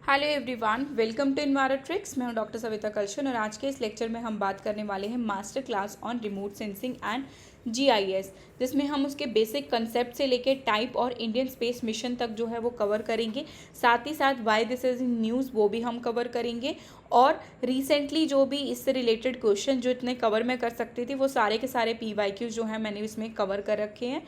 Hello everyone, welcome to Envirotrix. मैं हूं doctor Savita कलशन और आज के इस लेक्चर में हम बात करने वाले हैं master class on remote sensing and GIS, जिसमें हम उसके बेसिक कंसेप्ट से लेकर टाइप और इंडियन स्पेस मिशन तक जो है वो कवर करेंगे। साथ ही साथ why this is in news वो भी हम कवर करेंगे और रिसेंटली जो भी इससे रिलेटेड क्वेश्चन जो इतने कवर में कर सकती थी वो सारे के सारे PYQ जो हैं मैंने इसमें कवर कर रखे हैं।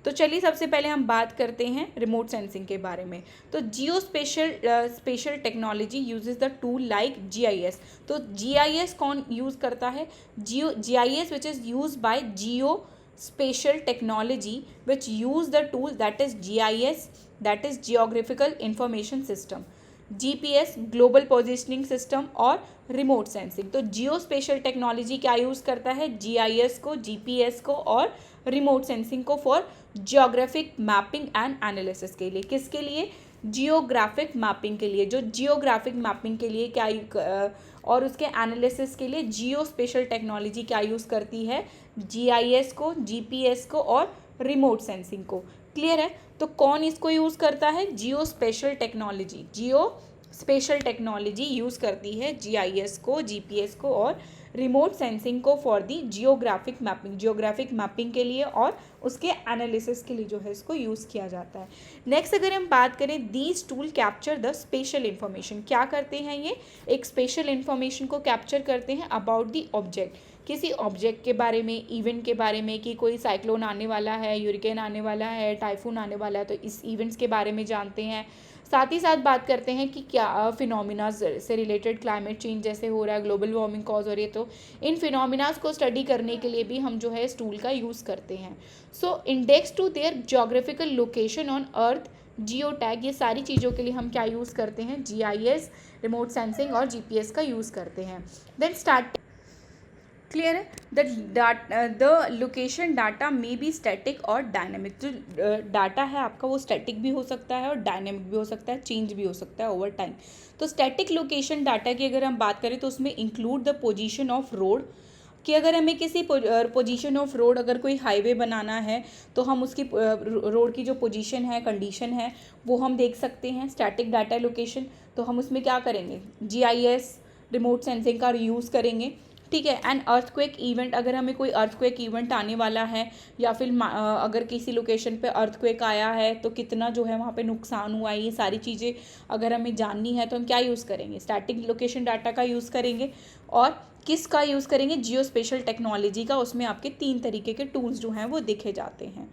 तो चलिए सबसे पहले हम बात करते हैं रिमोट सेंसिंग के बारे में। तो geospatial technology uses the tool like GIS. तो जीआईएस कौन यूज़ करता है? GIS which is use by geospatial technology which use the tool that is GIS, that is geographical information system, GPS global positioning system और remote sensing. तो geospatial technology क्या use करता है? GIS को, GPS को और remote sensing को for geographic mapping and analysis के लिए। किसके लिए? जियोग्राफिक मैपिंग के लिए। जो जियोग्राफिक मैपिंग के लिए क्या और उसके एनालिसिस के लिए जियो स्पेशल टेक्नोलॉजी क्या यूज़ करती है? जीआईएस को, जीपीएस को और रिमोट सेंसिंग को। क्लियर है? तो कौन इसको यूज़ करता है? जियो स्पेशल टेक्नोलॉजी। जियो स्पेशल टेक्नोलॉजी यूज़ करती है जीआईएस को, जीपीएस को और रिमोट सेंसिंग को फॉर दी जियोग्राफिक मैपिंग के लिए और उसके एनालिसिस के लिए जो है इसको यूज़ किया जाता है। नेक्स्ट अगर हम बात करें, these tool capture the special information. क्या करते हैं ये? एक स्पेशल इन्फॉर्मेशन को कैप्चर करते हैं अबाउट दी ऑब्जेक्ट, किसी ऑब्जेक्ट के बारे में, इवेंट के बारे में कि कोई साइक्लोन आने वाला है, यूरिकेन आने वाला है, टाइफून आने वाला है, तो इस इवेंट्स के बारे में जानते हैं। साथ ही साथ बात करते हैं कि क्या फिनोमिना से रिलेटेड, क्लाइमेट चेंज जैसे हो रहा है, ग्लोबल वार्मिंग कॉज हो रही है, तो इन फिनोमिनाज को स्टडी करने के लिए भी हम जो है इस टूल का यूज़ करते हैं। So index to their geographical location on earth, geotag, ये सारी चीज़ों के लिए हम क्या यूज़ करते हैं? जीआईएस, रिमोट सेंसिंग और जीपीएस का यूज़ करते हैं। Then start. क्लियर है? The location data may be static और डायनेमिक। जो डाटा है आपका वो स्टैटिक भी हो सकता है और डायनेमिक भी हो सकता है, चेंज भी हो सकता है ओवर टाइम। तो स्टैटिक लोकेशन डाटा की अगर हम बात करें तो उसमें include the position of road, कि अगर हमें किसी पोजीशन ऑफ रोड, अगर कोई हाईवे बनाना है तो हम उसकी रोड की जो पोजीशन है, कंडीशन है, वो हम देख सकते हैं। स्टैटिक डाटा लोकेशन, तो हम उसमें क्या करेंगे? जीआईएस, रिमोट सेंसिंग का यूज़ करेंगे। ठीक है। एंड अर्थक्वेक इवेंट, अगर हमें कोई अर्थक्वेक इवेंट आने वाला है या फिर अगर किसी लोकेशन पे अर्थक्वेक आया है तो कितना जो है वहाँ पे नुकसान हुआ है, ये सारी चीज़ें अगर हमें जाननी है तो हम क्या यूज़ करेंगे? स्टैटिक लोकेशन डाटा का यूज़ करेंगे। और किसका यूज़ करेंगे? जियो स्पेशल टेक्नोलॉजी का। उसमें आपके 3 तरीके के टूल्स जो हैं वो देखे जाते हैं।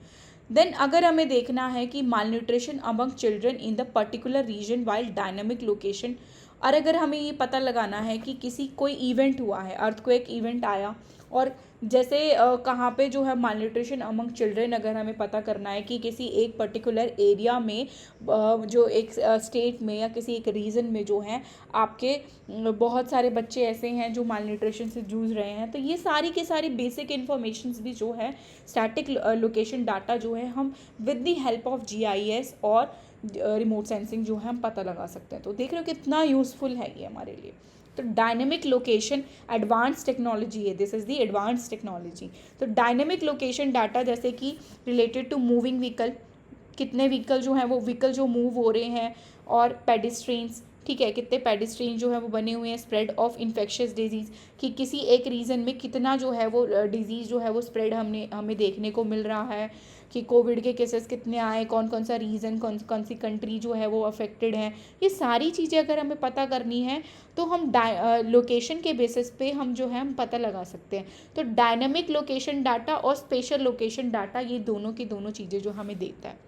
देन अगर हमें देखना है कि malnutrition among children in the particular region while dynamic location, और अगर हमें ये पता लगाना है कि किसी कोई इवेंट हुआ है, अर्थक्वेक इवेंट आया, और जैसे कहाँ पे जो है माल न्यूट्रिशन अमंग चिल्ड्रन, अगर हमें पता करना है कि किसी एक पर्टिकुलर एरिया में जो एक स्टेट में या किसी एक रीजन में जो है आपके बहुत सारे बच्चे ऐसे हैं जो माल न्यूट्रिशन से जूझ रहे हैं, तो ये सारी की सारी बेसिक इन्फॉर्मेशंस भी जो है स्टैटिक लोकेशन डाटा जो है हम with the help of GIS और रिमोट सेंसिंग जो है हम पता लगा सकते हैं। तो देख रहे हो कितना यूज़फुल है ये हमारे लिए। तो डायनेमिक लोकेशन एडवांस टेक्नोलॉजी है, this is the advance technology. तो डायनेमिक लोकेशन डाटा जैसे कि रिलेटेड टू मूविंग व्हीकल, कितने व्हीकल जो हैं वो व्हीकल जो मूव हो रहे हैं, और पेडिस्ट्रेन्स, ठीक है, कितने पेडिस्ट्रेन जो है वो बने हुए हैं, स्प्रेड ऑफ इन्फेक्शियस डिजीज़, कि किसी एक रीजन में कितना जो है वो डिजीज़ जो है वो स्प्रेड हमें देखने को मिल रहा है, कि कोविड के केसेस कितने आए, कौन कौन सा रीज़न, कौन कौन सी कंट्री जो है वो अफेक्टेड है। ये सारी चीज़ें अगर हमें पता करनी है तो हम लोकेशन के बेसिस पे हम जो है हम पता लगा सकते हैं। तो डायनामिक लोकेशन डाटा और स्पेशल लोकेशन डाटा, ये दोनों की दोनों चीज़ें जो हमें देता है।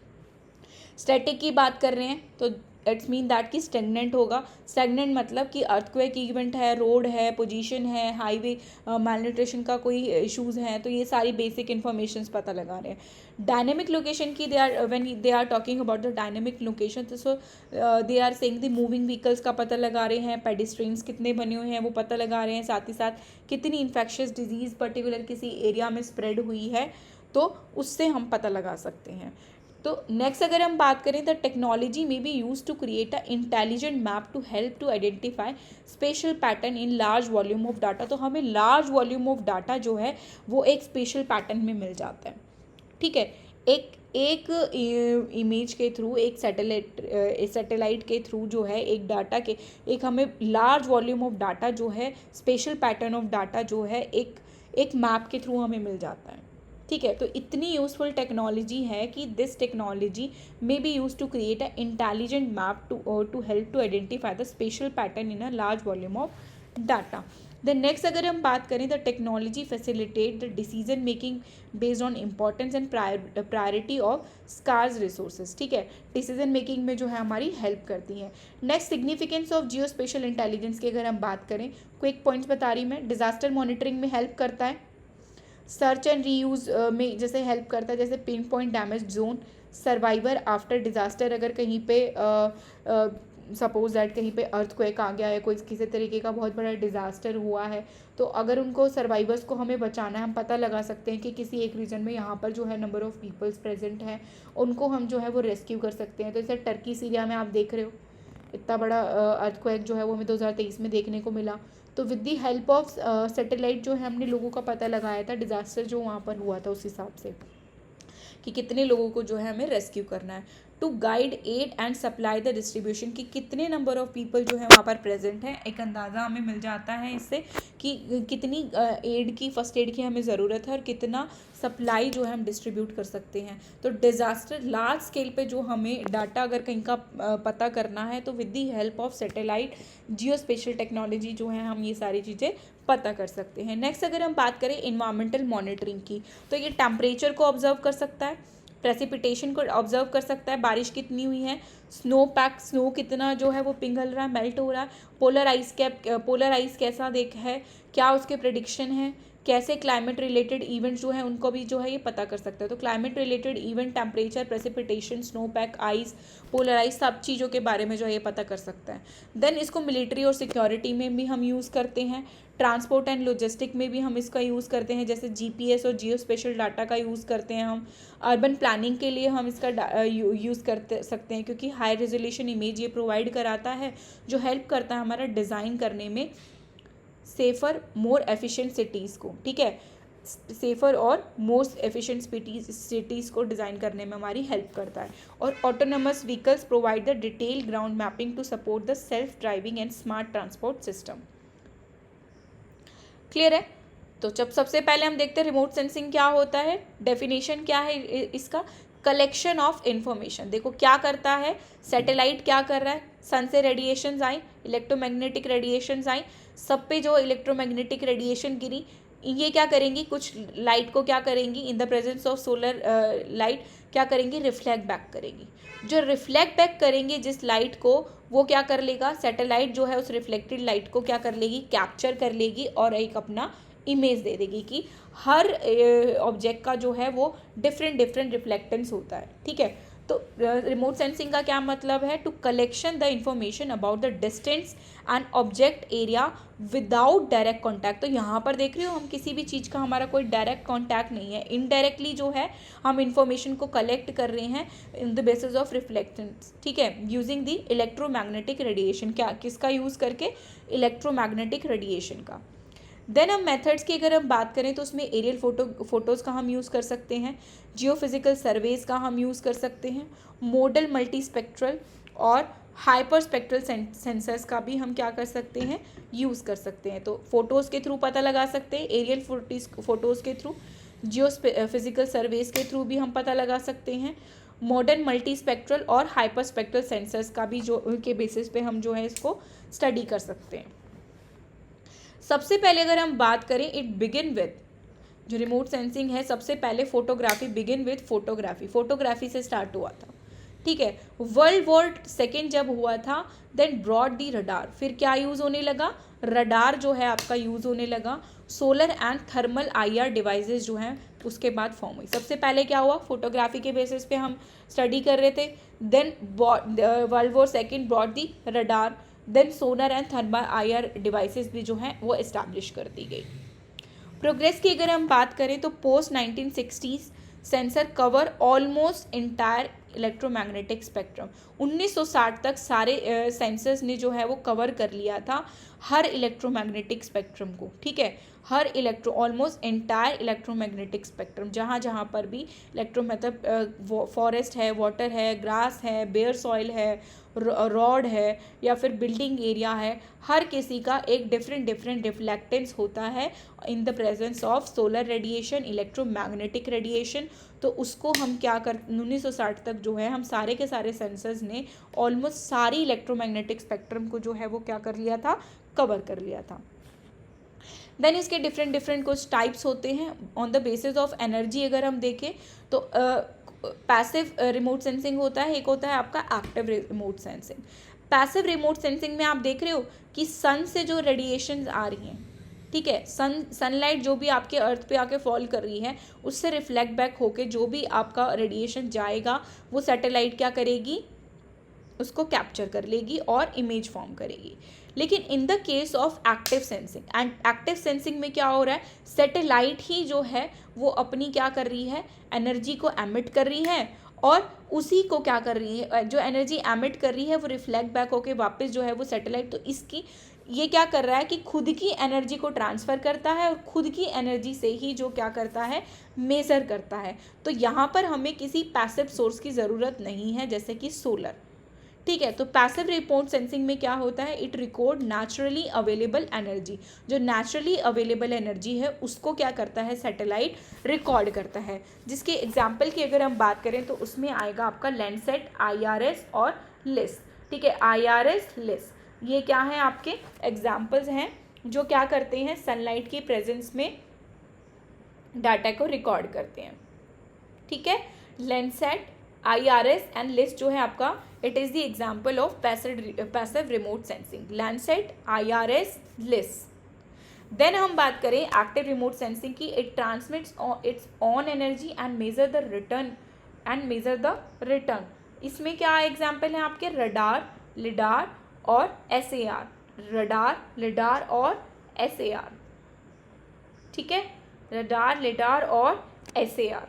स्टैटिक की बात कर रहे हैं तो इट्स मीन दैट कि स्टेगनेंट होगा। स्टेगनेंट मतलब कि अर्थक्वेक इवेंट है, रोड है, पोजीशन है, हाईवे, मालन्यूट्रिशन का कोई इश्यूज़ हैं, तो ये सारी बेसिक इन्फॉर्मेशन पता लगा रहे हैं। डायनेमिक लोकेशन की when they are talking about the dynamic location, तो so they are saying the moving vehicles का पता लगा रहे हैं, पेडिस्ट्रेन्स कितने बने हुए हैं वो पता लगा रहे हैं, साथ ही साथ कितनी इन्फेक्शियस डिजीज़ पर्टिकुलर किसी एरिया में स्प्रेड हुई है, तो उससे हम पता लगा सकते हैं। तो नेक्स्ट अगर हम बात करें, the technology may be use to create a intelligent map to help to identify special pattern in large volume of data. तो हमें लार्ज वॉल्यूम ऑफ डाटा जो है वो एक स्पेशल पैटर्न में मिल जाता है। ठीक है, एक एक इमेज के थ्रू, एक सैटेलाइट के थ्रू जो है एक डाटा के, एक हमें लार्ज वॉल्यूम ऑफ डाटा जो है, स्पेशल पैटर्न ऑफ डाटा जो है एक मैप के थ्रू हमें मिल जाता है। ठीक है, तो इतनी यूजफुल टेक्नोलॉजी है कि this technology may be use to create a intelligent map to help to identify the special pattern in a large volume of data. Then next अगर हम बात करें, the technology facilitate the decision making based on importance and priority of scarce resources. ठीक है, decision making में जो है हमारी हेल्प करती है। Next, significance of Jio special intelligence की अगर हम बात करें, क्विक पॉइंट्स बता रही मैं। डिजास्टर मॉनिटरिंग में हेल्प करता है, सर्च एंड रीयूज़ में जैसे हेल्प करता है, जैसे pin point damage zone, survivor after disaster, अगर कहीं पे सपोज दैट कहीं पे अर्थक्वेक आ गया है, कोई किसी तरीके का बहुत बड़ा डिज़ास्टर हुआ है, तो अगर उनको सर्वाइवर्स को हमें बचाना है, हम पता लगा सकते हैं कि किसी एक रीजन में यहाँ पर जो है नंबर ऑफ़ पीपल्स प्रेजेंट हैं, उनको हम जो है वो रेस्क्यू कर सकते हैं। तो जैसे टर्की सीरिया में आप देख रहे हो इतना बड़ा अर्थक्वेक जो है वो हमें 2023 में देखने को मिला। तो with the help of satellite जो है हमने लोगों का पता लगाया था, डिज़ास्टर जो वहाँ पर हुआ था उस हिसाब से कि कितने लोगों को जो है हमें रेस्क्यू करना है। To guide aid and supply the distribution, कि कितने नंबर ऑफ़ पीपल जो है वहाँ पर प्रेजेंट हैं, एक अंदाज़ा हमें मिल जाता है इससे कि कितनी एड की, फर्स्ट एड की हमें ज़रूरत है और कितना सप्लाई जो है हम डिस्ट्रीब्यूट कर सकते हैं। तो डिज़ास्टर लार्ज स्केल पे जो हमें डाटा अगर कहीं का पता करना है, तो with the help of satellite Jio special technology जो है हम ये सारी चीज़ें पता कर सकते हैं। नेक्स्ट अगर हम बात करें इन्वायरमेंटल मॉनिटरिंग की, तो ये टेम्परेचर को ऑब्जर्व कर सकता है, प्रेसिपिटेशन को ऑब्जर्व कर सकता है, बारिश कितनी हुई है, स्नो कितना जो है वो पिघल रहा है, मेल्ट हो रहा है, पोलर आइस कैसा है, क्या उसके प्रेडिक्शन है, कैसे क्लाइमेट रिलेटेड इवेंट्स जो है उनको भी जो है ये पता कर सकता है। तो climate related event, temperature, precipitation, snow pack, ice, polar ice, सब चीज़ों के बारे में जो है ये पता कर सकता है। देन इसको मिलिट्री और सिक्योरिटी में भी हम यूज़ करते हैं, ट्रांसपोर्ट एंड लॉजिस्टिक में भी हम इसका यूज़ करते हैं, जैसे जीपीएस और जियो स्पेशल डाटा का यूज़ करते हैं हम। अर्बन प्लानिंग के लिए हम इसका यूज़ कर सकते हैं, क्योंकि हाई रेजोल्यूशन इमेज ये प्रोवाइड कराता है, जो हेल्प करता है हमारा डिज़ाइन करने में सेफ़र मोर एफिशिएंट सिटीज़ को। ठीक है, सेफ़र और मोस्ट एफिशिएंट सिटीज़ को डिज़ाइन करने में हमारी हेल्प करता है। और autonomous vehicles provide the detail ground mapping to support the self driving and smart transport system. Clear है? तो जब सबसे पहले हम देखते हैं रिमोट सेंसिंग क्या होता है, डेफिनेशन क्या है इसका, कलेक्शन ऑफ इंफॉर्मेशन। देखो क्या करता है, सैटेलाइट क्या कर रहा है, सन से रेडिएशंस आई, इलेक्ट्रोमैग्नेटिक रेडिएशंस आई, सब पे जो इलेक्ट्रोमैग्नेटिक रेडिएशन गिरी, ये क्या करेंगी, कुछ लाइट को क्या करेंगी, in the presence of solar light क्या करेंगी, रिफ्लेक्ट बैक करेंगी। जो रिफ्लेक्ट बैक करेंगे जिस लाइट को, वो क्या कर लेगा, सैटेलाइट जो है उस रिफ्लेक्टेड लाइट को क्या कर लेगी, कैप्चर कर लेगी और एक अपना इमेज दे देगी कि हर ऑब्जेक्ट का जो है वो डिफरेंट रिफ्लेक्टेंस होता है। ठीक है, तो रिमोट सेंसिंग का क्या मतलब है, to collection the information about the distance and object area without direct contact. तो यहाँ पर देख रहे हो हम किसी भी चीज़ का हमारा कोई डायरेक्ट कॉन्टैक्ट नहीं है, इनडायरेक्टली जो है हम इंफॉर्मेशन को कलेक्ट कर रहे हैं in the basis of reflectance. ठीक है, यूजिंग द इलेक्ट्रोमैग्नेटिक रेडिएशन, क्या किसका यूज़ करके, इलेक्ट्रोमैग्नेटिक रेडिएशन का। देन हम मेथड्स की अगर हम बात करें तो उसमें एरियल फोटोज़ का हम यूज़ कर सकते हैं, जियोफिजिकल सर्वेज का हम यूज़ कर सकते हैं, मोडल मल्टी स्पेक्ट्रल और हाइपर स्पेक्ट्रल सेंसर्स का भी हम क्या कर सकते हैं, यूज़ कर सकते हैं। तो फोटोज़ के थ्रू पता लगा सकते हैं, एरियल फोटोज़ के थ्रू, जियो फिजिकल सर्वेज के थ्रू भी हम पता लगा सकते हैं, मॉडर्न मल्टी स्पेक्ट्रल और हाइपर स्पेक्ट्रल सेंसर्स का भी जो के बेसिस पे हम जो है इसको स्टडी कर सकते हैं। सबसे पहले अगर हम बात करें, इट बिगिन विद, जो रिमोट सेंसिंग है सबसे पहले फोटोग्राफी, बिगिन विद फोटोग्राफी से स्टार्ट हुआ था। ठीक है, वर्ल्ड वॉर सेकेंड जब हुआ था, देन ब्रॉड दी रडार, फिर क्या यूज़ होने लगा, रडार जो है आपका यूज़ होने लगा, solar and thermal IR devices जो हैं उसके बाद फॉर्म हुई। सबसे पहले क्या हुआ, फोटोग्राफी के बेसिस पे हम स्टडी कर रहे थे, then world war second broad the radar, then sonar and thermal IR devices भी जो हैं वो इस्टेब्लिश कर दी गई। प्रोग्रेस की अगर हम बात करें तो post 1960s sensor cover almost entire electromagnetic spectrum. 1960 तक सारे सेंसर्स ने जो है वो कवर कर लिया था हर इलेक्ट्रोमैग्नेटिक स्पेक्ट्रम को, ठीक है, हर ऑलमोस्ट एंटायर इलेक्ट्रोमैग्नेटिक स्पेक्ट्रम, जहाँ जहाँ पर भी मतलब फॉरेस्ट है, वाटर है, ग्रास है, बेयर सॉइल है, रॉड है, या फिर बिल्डिंग एरिया है, हर किसी का एक डिफरेंट रिफ्लेक्टेंस होता है in the presence of solar radiation, electromagnetic radiation. तो उसको हम क्या कर 1960 तक जो है हम सारे के सारे सेंसर्स ने ऑलमोस्ट सारी इलेक्ट्रोमैग्नेटिक स्पेक्ट्रम को जो है वो क्या कर लिया था, कवर कर लिया था। देन इसके डिफरेंट कुछ टाइप्स होते हैं on the basis of energy. अगर हम देखें तो पैसिव रिमोट सेंसिंग होता है, एक होता है आपका active remote sensing. Passive remote sensing में आप देख रहे हो कि सन से जो रेडिएशंस आ रही हैं, ठीक है, सनलाइट जो भी आपके अर्थ पे आके फॉल कर रही है उससे रिफ्लेक्ट बैक होके जो भी आपका रेडिएशन जाएगा वो सैटेलाइट क्या करेगी, उसको कैप्चर कर लेगी और इमेज फॉर्म करेगी। लेकिन in the case of active sensing, and active sensing में क्या हो रहा है, सैटेलाइट ही जो है वो अपनी क्या कर रही है, एनर्जी को एमिट कर रही है और उसी को क्या कर रही है, जो एनर्जी एमिट कर रही है वो रिफ्लेक्ट बैक होके वापस जो है वो सैटेलाइट, तो इसकी ये क्या कर रहा है कि खुद की एनर्जी को ट्रांसफ़र करता है और खुद की एनर्जी से ही जो क्या करता है, मेज़र करता है। तो यहाँ पर हमें किसी पैसिव सोर्स की ज़रूरत नहीं है जैसे कि सोलर, ठीक है। तो पैसिव रिमोट सेंसिंग में क्या होता है, it record naturally available energy, जो नेचुरली अवेलेबल एनर्जी है उसको क्या करता है, सैटेलाइट रिकॉर्ड करता है। जिसके एग्जांपल की अगर हम बात करें तो उसमें आएगा आपका लैंडसैट, IRS और लिस, ठीक है। IRS, लिस ये क्या है, आपके एग्जाम्पल्स हैं जो क्या करते हैं, सनलाइट की प्रेजेंस में डाटा को रिकॉर्ड करते हैं, ठीक है। लैंडसैट, IRS एंड लिस्ट जो है आपका, it is the example of passive remote sensing, Landsat, IRS, list. Then हम बात करें एक्टिव रिमोट सेंसिंग की, it transmits its own energy and measure the return. इसमें क्या एग्जाम्पल है आपके, रडार, लिडार और SAR, रडार, लिडार और SAR, ठीक है, रडार, लिडार और SAR।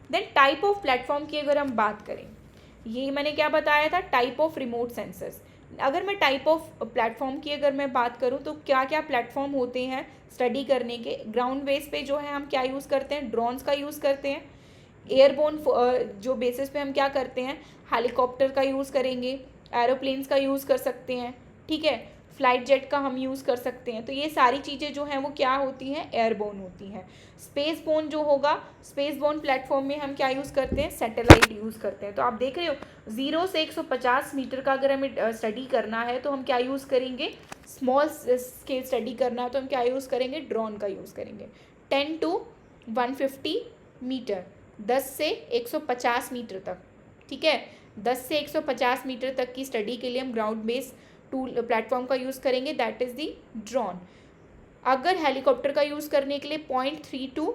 Then type of platform की अगर हम बात करें, ये मैंने क्या बताया था, टाइप ऑफ रिमोट सेंसर्स। अगर मैं टाइप ऑफ प्लेटफॉर्म की अगर मैं बात करूं तो क्या क्या प्लेटफॉर्म होते हैं स्टडी करने के। ग्राउंड बेस पे जो है हम क्या यूज़ करते हैं, ड्रोन्स का यूज़ करते हैं। एयरबोर्न जो बेसिस पे हम क्या करते हैं, हेलीकॉप्टर का यूज़ करेंगे, एरोप्लेन्स का यूज़ कर सकते हैं, ठीक है, फ्लाइट जेट का हम यूज़ कर सकते हैं। तो ये सारी चीज़ें जो हैं वो क्या होती हैं, एयरबोर्न होती हैं। स्पेस बोर्न जो होगा, स्पेस बोर्न प्लेटफॉर्म में हम क्या यूज़ करते हैं, सैटेलाइट यूज़ करते हैं। तो आप देख रहे हो 0 से 150 मीटर का अगर हमें स्टडी करना है तो हम क्या यूज़ करेंगे, स्मॉल स्केल स्टडी करना है तो हम क्या यूज़ करेंगे, ड्रोन का यूज़ करेंगे। 10 to 150 मीटर, 10 से 150 मीटर तक, ठीक है, 10 से 150 मीटर तक की स्टडी के लिए हम ग्राउंड बेस टूल प्लेटफॉर्म का यूज़ करेंगे, दैट इज़ दी ड्रोन। अगर हेलीकॉप्टर का यूज़ करने के लिए 0.3 to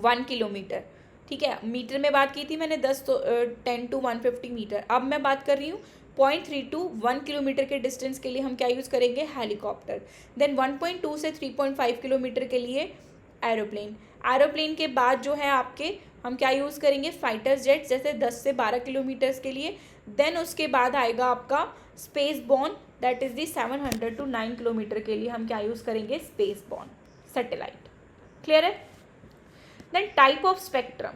1 किलोमीटर, ठीक है, मीटर में बात की थी मैंने 10 to 150 मीटर। अब मैं बात कर रही हूँ 0.3 to 1 किलोमीटर के डिस्टेंस के लिए हम क्या यूज़ करेंगे, हेलीकॉप्टर। देन 1.2 से 3.5 किलोमीटर के लिए एरोप्लेन। एरोप्लेन के बाद जो है आपके हम क्या यूज़ करेंगे, फाइटर जेट, जैसे 10 से 12 किलोमीटर्स के लिए। देन उसके बाद आएगा आपका space borne, that is the 700 to 9 kilometre के लिए हम क्या यूज़ करेंगे, स्पेस बॉर्न सैटेलाइट। क्लियर है। Then type of spectrum,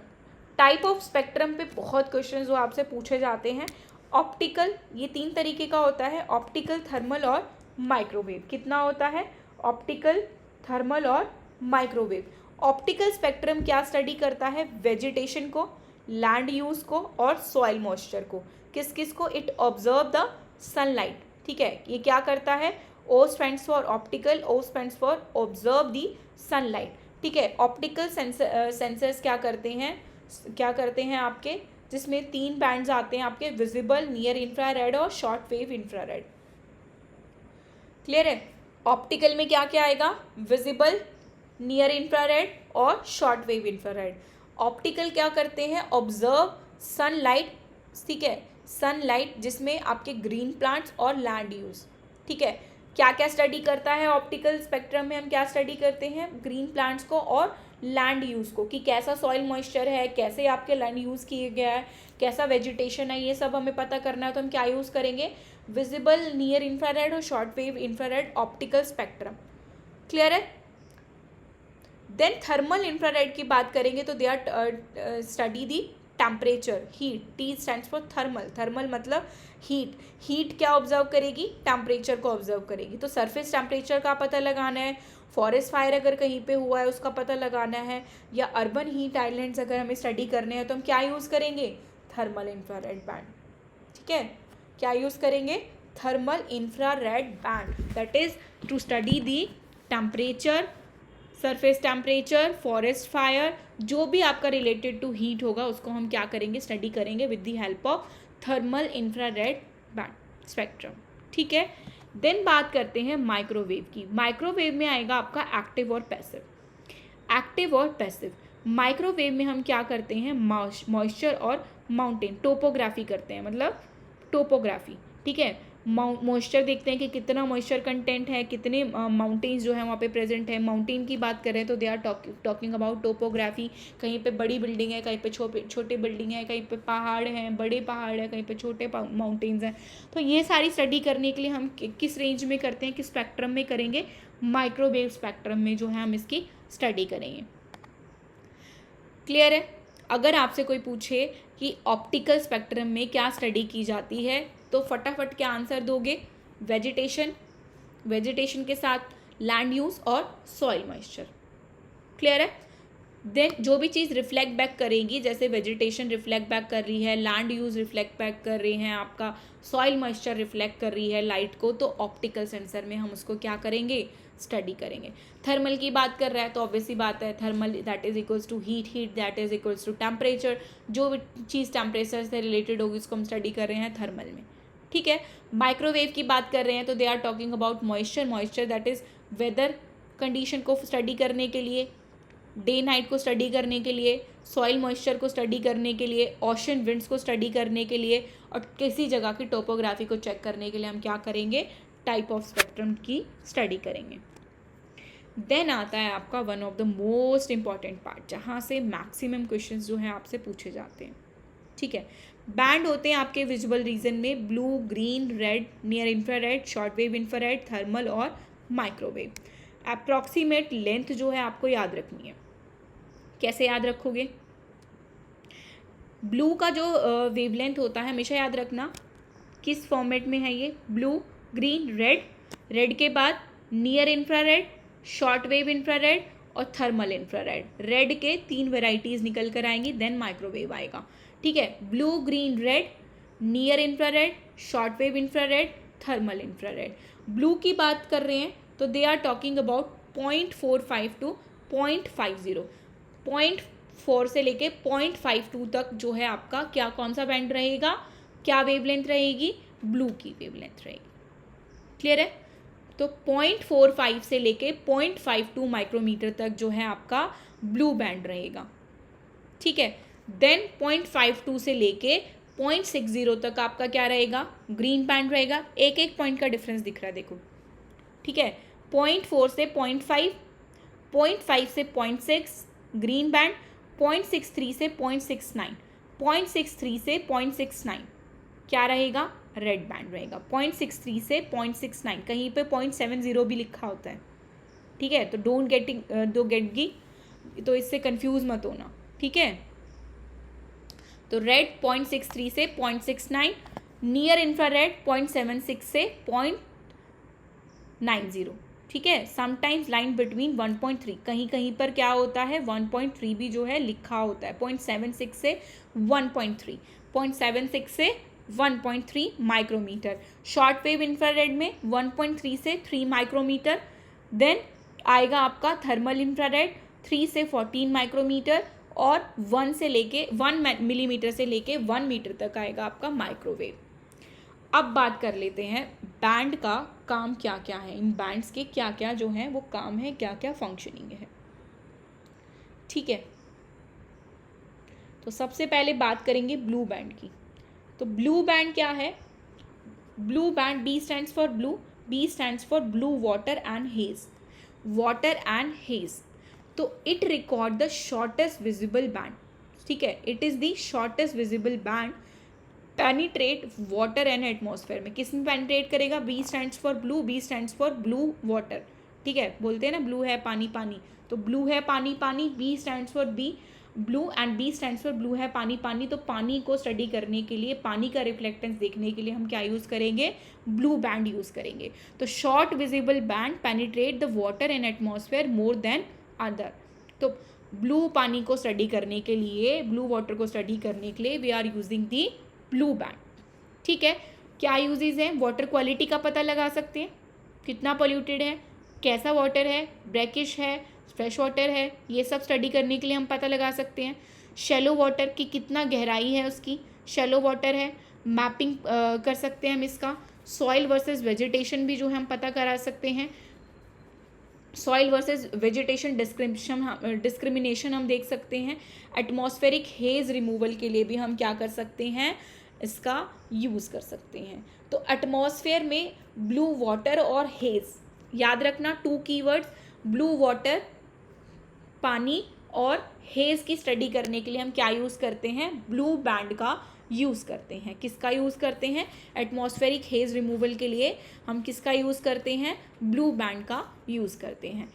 type of spectrum पे बहुत क्वेश्चन जो आपसे पूछे जाते हैं। ऑप्टिकल, ये 3 तरीके का होता है, ऑप्टिकल, थर्मल और माइक्रोवेव। कितना होता है, ऑप्टिकल, थर्मल और माइक्रोवेव। ऑप्टिकल स्पेक्ट्रम क्या स्टडी करता है, वेजिटेशन को, लैंड यूज़ को और सॉइल मॉइस्चर को। किस किस को, इट ऑब्जर्व द सनलाइट, ठीक है, ये क्या करता है, O stands for optical, O stands for observe the sunlight, ठीक है। ऑप्टिकल सेंसर्स क्या करते हैं आपके, जिसमें 3 बैंड्स आते हैं आपके, विजिबल, नियर इंफ्रारेड और शॉर्ट वेव इंफ्रारेड। क्लियर है। ऑप्टिकल में क्या क्या आएगा, विजिबल, नियर इंफ्रारेड और शॉर्ट वेव इंफ्रारेड। ऑप्टिकल क्या करते हैं, ऑब्जर्व सनलाइट, ठीक है, सनलाइट जिसमें आपके ग्रीन प्लांट्स और लैंड यूज़, ठीक है। क्या क्या स्टडी करता है ऑप्टिकल स्पेक्ट्रम में, हम क्या स्टडी करते हैं, ग्रीन प्लांट्स को और लैंड यूज़ को, कि कैसा सॉइल मॉइस्चर है, कैसे आपके लैंड यूज़ किए गया है, कैसा वेजिटेशन है, ये सब हमें पता करना है। तो हम क्या यूज़ करेंगे, विजिबल, नियर इंफ्रारेड और short wave infrared optical spectrum. Clear है। देन थर्मल इंफ्रारेड की बात करेंगे तो they are study the temperature, heat, T stands for thermal, thermal मतलब हीट, हीट क्या ऑब्जर्व करेगी, टेम्परेचर को ऑब्जर्व करेगी। तो सरफेस टेम्परेचर का पता लगाना है, फॉरेस्ट फायर अगर कहीं पे हुआ है उसका पता लगाना है, या अर्बन हीट आइलैंड्स अगर हमें स्टडी करने हैं तो हम क्या यूज़ करेंगे, थर्मल इंफ्रारेड बैंड। ठीक है, क्या यूज़ करेंगे, thermal infrared band, that is to study the temperature, surface temperature, forest fire, जो भी आपका रिलेटेड टू हीट होगा उसको हम क्या करेंगे, स्टडी करेंगे with the help of thermal infrared band spectrum. ठीक है। देन बात करते हैं माइक्रोवेव की। माइक्रोवेव में आएगा आपका एक्टिव और पैसिव। एक्टिव और पैसिव, माइक्रोवेव में हम क्या करते हैं, मॉइस्चर और माउंटेन टोपोग्राफी करते हैं, मतलब टोपोग्राफी। ठीक है, मॉइस्चर देखते हैं कि कितना मॉइस्चर कंटेंट है, कितने माउंटेन्स जो है वहाँ पे प्रेजेंट है। माउंटेन की बात करें तो they are talking about topography, कहीं पे बड़ी बिल्डिंग है, कहीं पे छोटे बिल्डिंग है, कहीं पे पहाड़ हैं, बड़े पहाड़ है, कहीं पे छोटे माउंटेन्स हैं। तो ये सारी स्टडी करने के लिए हम किस रेंज में करते हैं, किस स्पेक्ट्रम में करेंगे, माइक्रोवेव स्पेक्ट्रम में जो है हम इसकी स्टडी करेंगे। क्लियर है। अगर आपसे कोई पूछे कि ऑप्टिकल स्पेक्ट्रम में क्या स्टडी की जाती है तो फटाफट क्या आंसर दोगे, वेजिटेशन, वेजिटेशन के साथ लैंड यूज और सॉइल मॉइस्चर। क्लियर है। देन जो भी चीज़ रिफ्लेक्ट बैक करेगी, जैसे वेजिटेशन रिफ्लेक्ट बैक कर रही है, लैंड यूज रिफ्लेक्ट बैक कर रही हैं, आपका सॉइल मॉइस्चर रिफ्लेक्ट कर रही है लाइट को, तो ऑप्टिकल सेंसर में हम उसको क्या करेंगे, स्टडी करेंगे। थर्मल की बात कर रहा है तो ऑब्वियसली बात है, thermal that is equals to heat, heat that is equals to temperature, जो चीज़ टेम्परेचर से रिलेटेड होगी उसको हम स्टडी कर रहे हैं थर्मल में। ठीक है। माइक्रोवेव की बात कर रहे हैं तो they are talking about moisture, moisture that is weather condition को स्टडी करने के लिए, डे नाइट को स्टडी करने के लिए, सॉइल मॉइस्चर को स्टडी करने के लिए, ओशन विंड्स को स्टडी करने के लिए, और किसी जगह की टोपोग्राफी को चेक करने के लिए हम क्या करेंगे, टाइप ऑफ स्पेक्ट्रम की स्टडी करेंगे। देन आता है आपका one of the most important part, जहाँ से मैक्सिमम क्वेश्चंस जो हैं आपसे पूछे जाते हैं। ठीक है। बैंड होते हैं आपके विजुअल रीजन में blue, green, red, near infrared, short wave infrared, thermal और माइक्रोवेव। अप्रॉक्सीमेट लेंथ जो है आपको याद रखनी है। कैसे याद रखोगे, ब्लू का जो वेवलेंथ होता है हमेशा याद रखना किस फॉर्मेट में है ये, ब्लू, ग्रीन, रेड, रेड के बाद near infrared, short wave infrared और थर्मल इंफ्रारेड। रेड के 3 वेराइटीज़ निकल कर आएंगी, देन माइक्रोवेव आएगा। ठीक है, blue, green, red, near infrared, short wave infrared, thermal infrared. Blue की बात कर रहे हैं तो they are talking about 0.45 to 0.50, 0.4 से लेके 0.52 तक जो है आपका क्या, कौन सा बैंड रहेगा, क्या वेवलेंथ रहेगी, ब्लू की वेवलेंथ रहेगी। क्लियर है। तो 0.45 से लेके 0.52 माइक्रोमीटर तक जो है आपका ब्लू बैंड रहेगा। ठीक है। देन 0.52 से लेके 0.60 तक आपका क्या रहेगा, ग्रीन बैंड रहेगा। एक एक पॉइंट का डिफरेंस दिख रहा है देखो। ठीक है, 0.4 से 0.5, 0.5 से 0.6 ग्रीन बैंड, 0.63 से 0.69, 0.63 से 0.69 क्या रहेगा, रेड बैंड रहेगा। 0.63 से 0.69, कहीं पे 0.70 भी लिखा होता है। ठीक है, तो डोंट गेटगी, तो इससे कंफ्यूज मत होना। ठीक है, तो रेड 0.63 से 0.69, नियर इंफ्रारेड 0.76 से 0.90। ठीक है, समटाइम्स लाइन बिटवीन 1.3, कहीं कहीं पर क्या होता है 1.3 भी जो है लिखा होता है। 0.76 से 1.3, 0.76 से 1.3 माइक्रोमीटर। शॉर्ट वेव इंफ्रारेड में 1.3 से 3 माइक्रोमीटर। देन आएगा आपका थर्मल इंफ्रारेड 3 से 14 माइक्रोमीटर, और 1 से लेके 1 मिलीमीटर से लेके 1 मीटर तक आएगा आपका माइक्रोवेव। अब बात कर लेते हैं बैंड का काम क्या क्या है, इन बैंड्स के क्या क्या जो हैं वो काम है, क्या क्या फंक्शनिंग है। ठीक है, तो सबसे पहले बात करेंगे ब्लू बैंड की। तो ब्लू बैंड क्या है, blue band, B stands for blue, B stands for blue water and haze, water and haze. तो it record the shortest visible band, ठीक है, it is the shortest visible band penetrate water and atmosphere में। किस में penetrate करेगा? B stands for blue, B stands for blue water, ठीक है, बोलते हैं ना ब्लू है पानी पानी, तो ब्लू है पानी पानी, B stands for B blue and B stands for blue है पानी पानी। तो पानी को स्टडी करने के लिए, पानी का रिफ्लेक्टेंस देखने के लिए हम क्या यूज़ करेंगे? ब्लू बैंड यूज़ करेंगे। तो short visible band penetrate the water and atmosphere more than other. तो ब्लू पानी को स्टडी करने के लिए, ब्लू वाटर को स्टडी करने के लिए we are using the blue band, ठीक है। क्या यूजेस हैं? वाटर क्वालिटी का पता लगा सकते हैं, कितना पोल्यूटेड है, कैसा वाटर है, ब्रैकिश है, फ्रेश वाटर है, ये सब स्टडी करने के लिए हम पता लगा सकते हैं। शैलो वाटर की कितना गहराई है उसकी, शैलो वाटर है, मैपिंग कर सकते हैं हम इसका। सॉइल वर्सेस वेजिटेशन भी जो है हम पता करा सकते हैं। सॉइल वर्सेस वेजिटेशन डिस्क्रिमिनेशन हम देख सकते हैं। एटमॉस्फेरिक हेज रिमूवल के लिए भी हम क्या कर सकते हैं? इसका यूज़ कर सकते हैं। तो एटमॉस्फेयर में ब्लू वाटर और हेज, याद रखना 2 कीवर्ड्स, ब्लू वाटर पानी और हेज की स्टडी करने के लिए हम क्या यूज़ करते हैं? ब्लू बैंड का यूज़ करते हैं। किसका यूज़ करते हैं? एटमॉस्फेरिक हेज रिमूवल के लिए हम किसका यूज़ करते हैं? ब्लू बैंड का यूज़ करते हैं।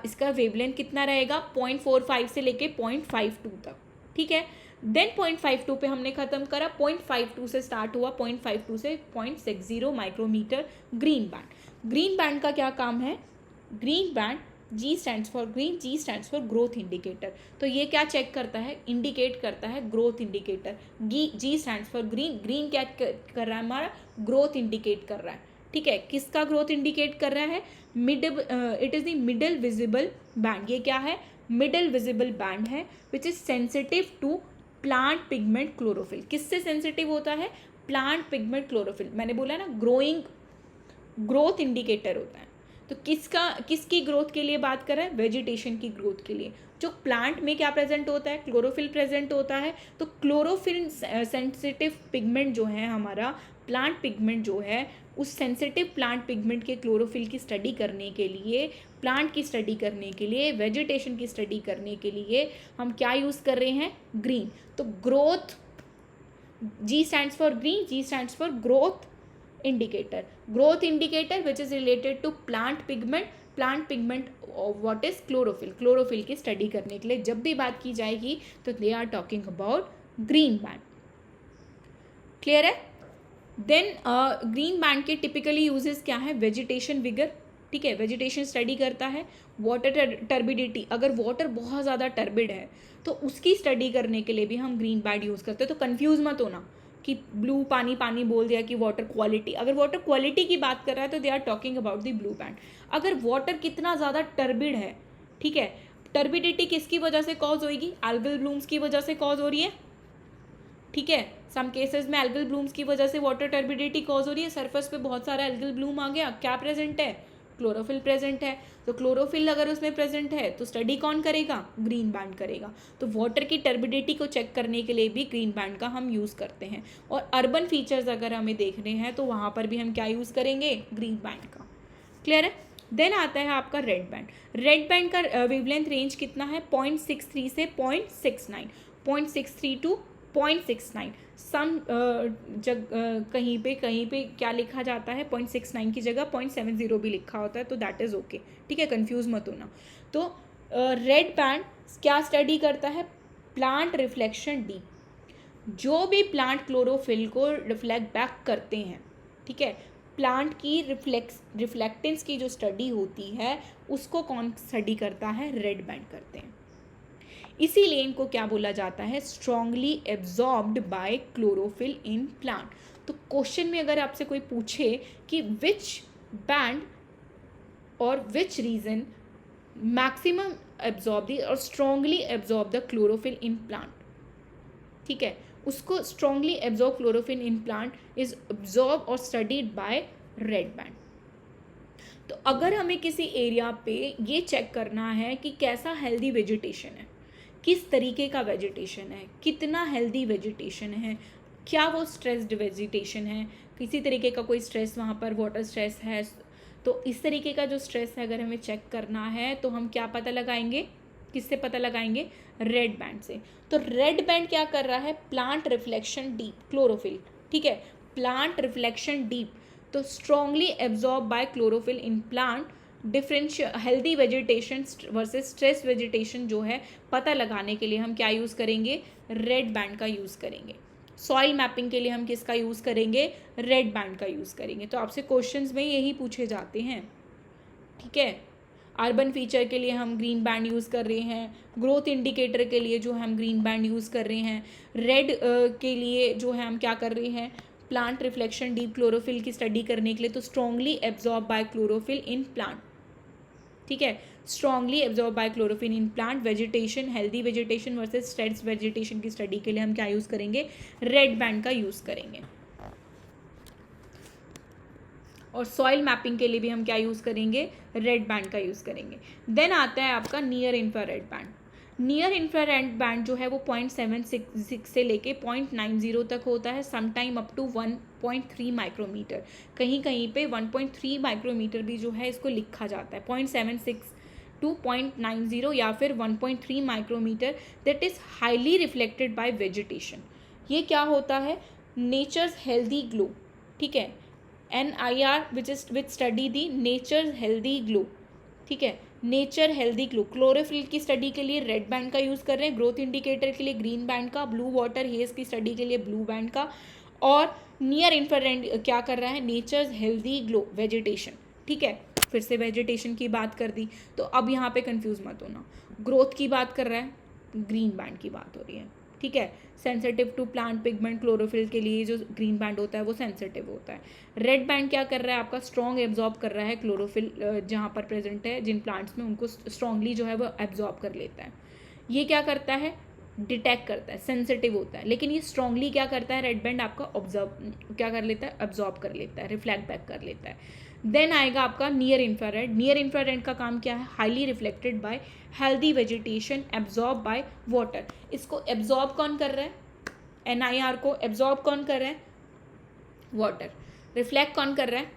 इसका वेवलेंथ कितना रहेगा? 0.45 से लेके 0.52 तक, ठीक है। देन 0.52 पे हमने ख़त्म करा, 0.52 से स्टार्ट हुआ, 0.52 से 0.60 micrometre green band. Green band का क्या काम है? Green band, G stands for green, G stands for growth indicator. तो ये क्या चेक करता है? इंडिकेट करता है growth indicator. G stands for green, green क्या कर रहा है? हमारा ग्रोथ इंडिकेट कर रहा है, ठीक है। किसका ग्रोथ इंडिकेट कर रहा है? It is the middle visible band. ये क्या है? मिडल विजिबल बैंड है which is sensitive to plant pigment chlorophyll. किससे सेंसिटिव होता है? Plant pigment chlorophyll. मैंने बोला ना ग्रोथ इंडिकेटर होता है। तो किसकी ग्रोथ के लिए बात कर रहा है? वेजिटेशन की ग्रोथ के लिए। जो प्लांट में क्या प्रेजेंट होता है? क्लोरोफिल प्रेजेंट होता है। तो क्लोरोफिल सेंसिटिव पिगमेंट जो है हमारा, प्लांट पिगमेंट जो है, उस सेंसिटिव प्लांट पिगमेंट के क्लोरोफिल की स्टडी करने के लिए, प्लांट की स्टडी करने के लिए, वेजिटेशन की स्टडी करने के लिए हम क्या यूज़ कर रहे हैं? ग्रीन। तो growth, G stands for green, G stands for growth indicator, growth indicator which is related to plant pigment what is chlorophyll की स्टडी करने के लिए जब भी बात की जाएगी तो they are talking about green band। Clear है? देन ग्रीन बैंड के टिपिकली यूजेस क्या है? वेजिटेशन विगर, ठीक है, वेजिटेशन स्टडी करता है। वाटर टर्बिडिटी, अगर वाटर बहुत ज़्यादा टर्बिड है तो उसकी स्टडी करने के लिए भी हम ग्रीन बैंड यूज़ करते हैं। तो कंफ्यूज मत होना कि ब्लू पानी पानी बोल दिया कि वाटर क्वालिटी, अगर वाटर क्वालिटी की बात कर रहा है तो they are talking about the blue band. अगर वाटर कितना ज़्यादा टर्बिड है, ठीक है, टर्बिडिटी किसकी वजह से कॉज होगी? एल्गल ब्लूम्स की वजह से कॉज हो रही है, ठीक है। सम केसेस में एल्गल ब्लूम्स की वजह से वाटर टर्बिडिटी कॉज हो रही है। सरफेस पे बहुत सारा एल्गल ब्लूम आ गया, क्या प्रेजेंट है? क्लोरोफिल प्रेजेंट है। तो क्लोरोफिल अगर उसमें प्रेजेंट है तो स्टडी कौन करेगा? ग्रीन बैंड करेगा। तो वाटर की टर्बिडिटी को चेक करने के लिए भी ग्रीन बैंड का हम यूज़ करते हैं। और अर्बन फीचर्स अगर हमें देखने हैं तो वहाँ पर भी हम क्या यूज़ करेंगे? ग्रीन बैंड का। क्लियर है? देन आता है आपका रेड बैंड। रेड बैंड का वेवलेंथ रेंज कितना है? 0.63 से 0.69, 0.63 टू 0.69। सम कहीं पे क्या लिखा जाता है? 0.69 की जगह 0.70 भी लिखा होता है, तो दैट इज़ ओके, ठीक है, कंफ्यूज मत होना। तो रेड बैंड क्या स्टडी करता है? Plant reflection D. जो भी प्लांट क्लोरोफिल को रिफ्लेक्ट बैक करते हैं, ठीक है, प्लांट की रिफ्लेक्टेंस की जो स्टडी होती है उसको कौन स्टडी करता है? रेड बैंड करते हैं। इसीलिए इनको क्या बोला जाता है? Strongly absorbed bye chlorophyll in plant. तो क्वेश्चन में अगर आपसे कोई पूछे कि विच बैंड और विच रीजन मैक्सिमम एब्जॉर्ब दी और strongly absorb the chlorophyll in plant, ठीक है, उसको strongly absorb chlorophyll in plant is absorb और स्टडीड बाय रेड बैंड। तो अगर हमें किसी एरिया पे ये चेक करना है कि कैसा हेल्दी वेजिटेशन है, किस तरीके का वेजिटेशन है, कितना हेल्दी वेजिटेशन है, क्या वो स्ट्रेस्ड वेजिटेशन है, किसी तरीके का कोई स्ट्रेस वहाँ पर वाटर स्ट्रेस है, तो इस तरीके का जो स्ट्रेस है अगर हमें चेक करना है तो हम क्या पता लगाएंगे? किससे पता लगाएंगे, रेड बैंड से। तो रेड बैंड क्या कर रहा है, प्लांट रिफ्लेक्शन डीप, क्लोरोफिल, ठीक है, प्लांट रिफ्लेक्शन डीप, तो strongly absorb by chlorophyll in plant, differential healthy vegetation versus stress vegetation जो है पता लगाने के लिए हम क्या यूज़ करेंगे, रेड बैंड का यूज़ करेंगे। सॉइल मैपिंग के लिए हम किसका यूज़ करेंगे, रेड बैंड का यूज़ करेंगे। तो आपसे क्वेश्चंस में यही पूछे जाते हैं, ठीक है। अर्बन फीचर के लिए हम ग्रीन बैंड यूज़ कर रहे हैं, ग्रोथ इंडिकेटर के लिए जो हम ग्रीन बैंड यूज़ कर रहे हैं, रेड के लिए जो है हम क्या कर रहे हैं, प्लांट रिफ्लेक्शन डीप क्लोरोफिल की स्टडी करने के लिए, तो strongly absorb by chlorophyll in plant, ठीक है, strongly absorb by chlorophyll in plant, vegetation, healthy vegetation versus stress vegetation की स्टडी के लिए हम क्या यूज़ करेंगे, रेड बैंड का यूज़ करेंगे। और सॉइल मैपिंग के लिए भी हम क्या यूज़ करेंगे, रेड बैंड का यूज़ करेंगे। देन आता है आपका near infrared band. Near infrared band जो है वो 0.76 से लेके 0.90 तक होता है, समटाइम अप टू 1.3 माइक्रोमीटर, कहीं कहीं पे 1.3 माइक्रोमीटर भी जो है इसको लिखा जाता है, 0.76 टू 0.90 या फिर 1.3 micrometre, that is highly reflected by vegetation. ये क्या होता है, नेचर्स हेल्दी ग्लो, ठीक है, NIR विच स्टडी दी नेचर हेल्दी ग्लो, ठीक है, नेचर हेल्दी ग्लो। क्लोरोफिल की स्टडी के लिए रेड बैंड का यूज़ कर रहे हैं, ग्रोथ इंडिकेटर के लिए ग्रीन बैंड का, ब्लू वाटर हेज की स्टडी के लिए ब्लू बैंड का, और नियर इंफ्रारेड क्या कर रहा है, नेचर्स हेल्दी ग्लो वेजिटेशन, ठीक है। फिर से वेजिटेशन की बात कर दी, तो अब यहाँ पे कंफ्यूज मत होना, ग्रोथ की बात कर रहा है, ग्रीन बैंड की बात हो रही है, ठीक है। Sensitive to plant pigment, chlorophyll के लिए जो ग्रीन बैंड होता है वो सेंसिटिव होता है। रेड बैंड क्या कर रहा है, आपका स्ट्रॉन्ग एब्जॉर्ब कर रहा है क्लोरोफिल जहाँ पर प्रेजेंट है जिन प्लांट्स में, उनको स्ट्रांगली जो है वो एब्जॉर्ब कर लेता है। ये क्या करता है, डिटेक्ट करता है, सेंसिटिव होता है, लेकिन ये स्ट्रांगली क्या करता है, रेड बैंड आपका ऑब्जर्व क्या कर लेता है, एब्जॉर्ब कर लेता है, रिफ्लेक्ट बैक कर लेता है। देन आएगा आपका नियर इंफ्रारेड। नियर इंफ्रारेड का काम क्या है, highly reflected bye healthy vegetation, absorb by water. इसको एब्जॉर्ब कौन कर रहा है, NIR को एब्जॉर्ब कौन कर रहा है, वाटर। रिफ्लेक्ट कौन कर रहा है,